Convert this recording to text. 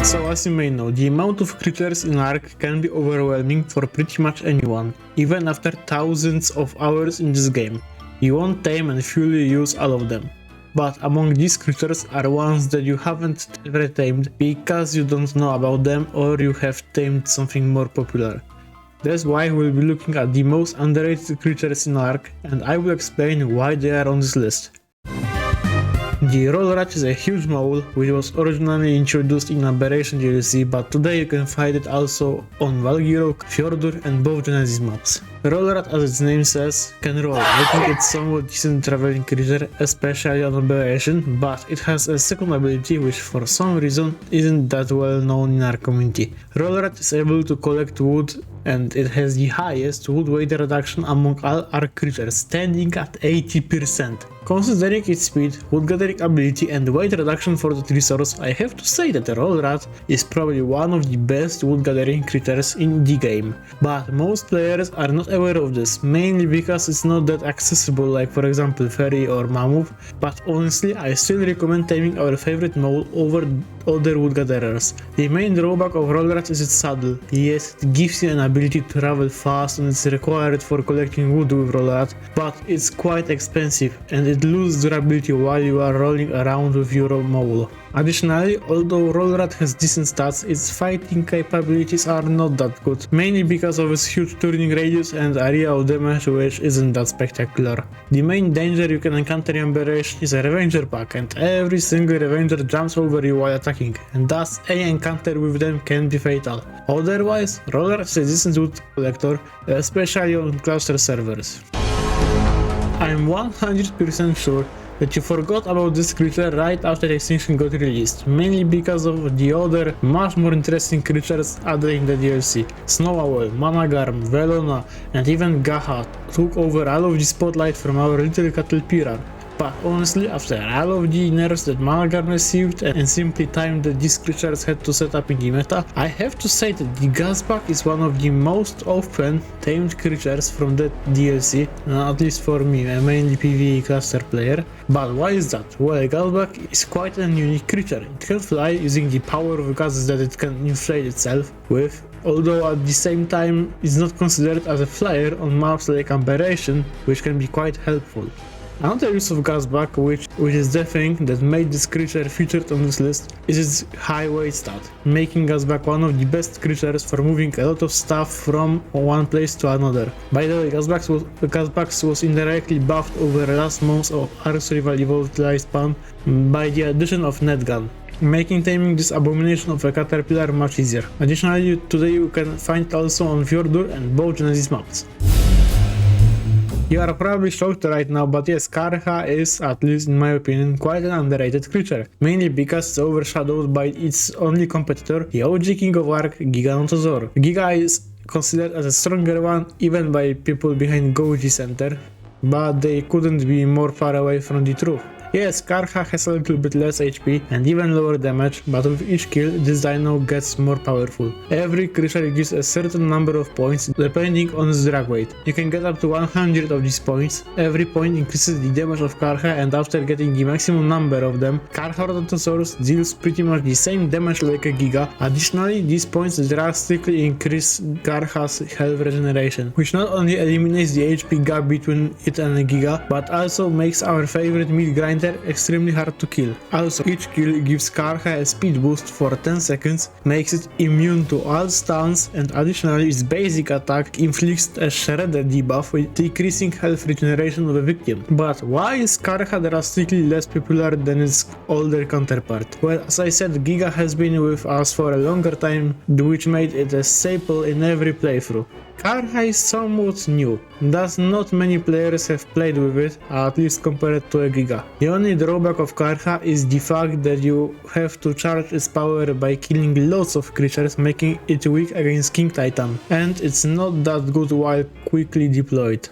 So as you may know, the amount of creatures in ARK can be overwhelming for pretty much anyone, even after thousands of hours in this game. You won't tame and fully use all of them. But among these creatures are ones that you haven't ever tamed because you don't know about them or you have tamed something more popular. That's why we'll be looking at the most underrated creatures in ARK, and I will explain why they are on this list. The Roll Rat is a huge mole which was originally introduced in Aberration DLC, but today you can find it also on Valgirok, Fjordur and both Genesis maps. Roll Rat, as its name says, can roll, making it somewhat decent traveling creature, especially on Aberration, but it has a second ability which for some reason isn't that well known in our community. Roll Rat is able to collect wood and it has the highest wood weight reduction among all ARK creatures, standing at 80%. Considering its speed, wood gathering ability and weight reduction for that resource, I have to say that the Roll Rat is probably one of the best wood gathering creatures in the game. But most players are not aware of this, mainly because it's not that accessible like for example Fairy or Mammoth, but honestly I still recommend taming our favorite mole over other wood gatherers. The main drawback of Roll Rat is its saddle. Yes, it gives you an ability to travel fast and it's required for collecting wood with Roll Rat, but it's quite expensive and it loses durability while you are rolling around with your mole. Additionally, although Roll Rat has decent stats, its fighting capabilities are not that good, mainly because of its huge turning radius and area of damage which isn't that spectacular. The main danger you can encounter in Aberration is a Revenger pack, and every single Revenger jumps over you while attacking, and thus any encounter with them can be fatal. Otherwise, Roll Rat is a decent wood collector, especially on cluster servers. I'm 100% sure that you forgot about this creature right after Extinction got released, mainly because of the other, much more interesting creatures added in the DLC. Snow Owl, Managarm, Velona and even Gaha took over all of the spotlight from our little Caterpillar. But honestly, after all of the nerfs that Managarm received and simply time that these creatures had to set up in the meta, I have to say that the Gazbug is one of the most often tamed creatures from that DLC, at least for me, a mainly PvE cluster player. But why is that? Well, Gazbug is quite a unique creature. It can fly using the power of gases that it can inflate itself with, although at the same time it's not considered as a flyer on maps like Aberration, which can be quite helpful. Another use of Gazbug, which is the thing that made this creature featured on this list, is its high weight stat, making Gazbug one of the best creatures for moving a lot of stuff from one place to another. By the way, Gazbug was indirectly buffed over the last months of ARK Survival Evolved lifespan by the addition of Netgun, making taming this abomination of a caterpillar much easier. Additionally, today you can find it also on Fjordur and both Genesis maps. You are probably shocked right now, but yes, Karha is, at least in my opinion, quite an underrated creature, mainly because it's overshadowed by its only competitor, the OG king of ARK, Giga. Giga is considered as a stronger one even by people behind Goji Center, but they couldn't be more far away from the truth. Yes, Karha has a little bit less HP and even lower damage, but with each kill this dino gets more powerful. Every creature gives a certain number of points depending on its drag weight. You can get up to 100 of these points. Every point increases the damage of Karha, and after getting the maximum number of them, Karha Rotosaurus deals pretty much the same damage like a Giga. Additionally, these points drastically increase Karha's health regeneration, which not only eliminates the HP gap between it and a Giga, but also makes our favorite meat grinder extremely hard to kill. Also, each kill gives Karha a speed boost for 10 seconds, makes it immune to all stuns, and additionally its basic attack inflicts a shredded debuff with decreasing health regeneration of a victim. But why is Karha drastically less popular than its older counterpart? Well, as I said, Giga has been with us for a longer time, which made it a staple in every playthrough. Karha is somewhat new, thus not many players have played with it, at least compared to a Giga. The only drawback of Karha is the fact that you have to charge its power by killing lots of creatures, making it weak against King Titan, and it's not that good while quickly deployed.